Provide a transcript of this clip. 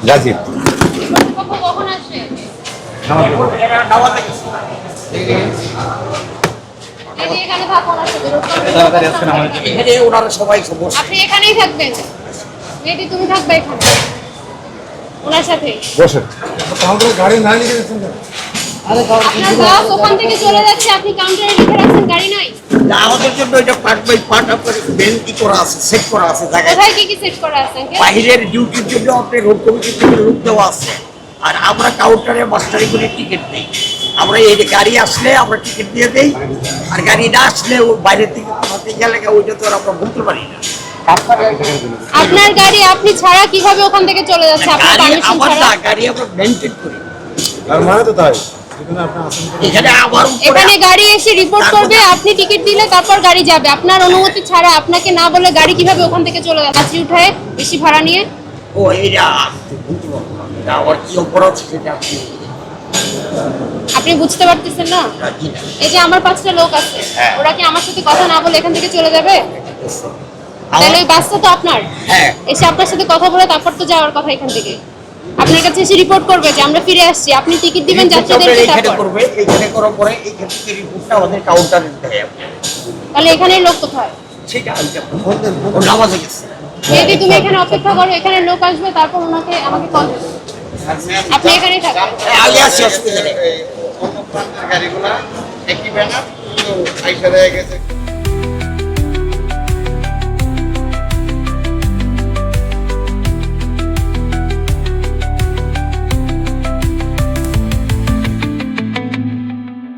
গাজীপুর। কখন আসবে? এখানে থাকুন, এখানে ওনারা সবাই বসে। আপনি এখানেই থাকবেন। মেয়েটি তুমি থাকবে এখানে ওনার সাথে। বসেন। গাড়ি না লিখে দিচ্ছেন আপনার বাস ওখান থেকে চলে যাচ্ছে, আপনি কাউন্টারে লিখে রাখছেন গাড়ি নাই। না, আমাদের জন্য এটা পার্ট বাই পার্ট আপনার বেন্টি করা আছে, সেট করা আছে জায়গায়। কোথায় কি সেট করা আছে? বাইরের ডিউটির জন্য আপনার রোড কমিটির থেকে লোক দেওয়া আছে। আর আমরা কাউন্টারে মাস্টারি করে টিকিট দিই। আমরা এই গাড়ি আসলে আমরা টিকিট দিয়ে দেই, আর গাড়ি না আসলে ও বাইরে থেকে কোথাতে গেলে ওইটা তো আর আমরা বলতে পারি না। আপনার গাড়ি আপনি ছাড়া কিভাবে ওখান থেকে চলে যাচ্ছে? আপনার গাড়ি পারমিশন আমার ছাড়া? না, গাড়ি আমরা মেনটেন করি। তার মানে তো তাই এখানে আপনি আসেন এখানে আবার উপরে এখানে গাড়ি এসে রিপোর্ট করবে, আপনি টিকিট দিলে তারপর গাড়ি যাবে। আপনার অনুমতি ছাড়া আপনাকে না বলে গাড়ি কিভাবে ওখান থেকে চলে যাচ্ছে? যাত্রী উঠায় বেশি ভাড়া নিয়ে। ও এইটা বলতে পারবো না। এটা আবার কি অপরাধ সেটা আপনি বুঝতে পারতেছেন না? আপনি না। এই যে আমার 5টা লোক আছে, হ্যাঁ। ওরা কি আমার সাথে কথা না বলে এখান থেকে চলে যাবে? তাহলে ওই বাসটা তো আপনার। হ্যাঁ। এসে আপনার সাথে কথা বলে তারপর তো যাওয়ার কথা এখান থেকে। আপনার কাছে এসে রিপোর্ট করবে যে আমরা ফিরে আসছি, আপনি টিকিট দিবেন যাত্রীদেরকে। এখানে তারপর করবে, এখানে করার পরে এইখান থেকে রিপোর্টটা আমাদের কাউন্টারে দেয় আপনি। তাহলে এখানের লোক কোথায়? সেটা ও নামাজে গেছে। মেবি তুমি এখানে অপেক্ষা করো, এখানে লোক আসবে, তারপর ওনাকে আমাকে কল দেবে। আপনি এখানেই থাকবেন। আগে আসি, অসুবিধা নেই। গাড়িগুলা একই ব্যানার, আইসা দেয়া গেছে।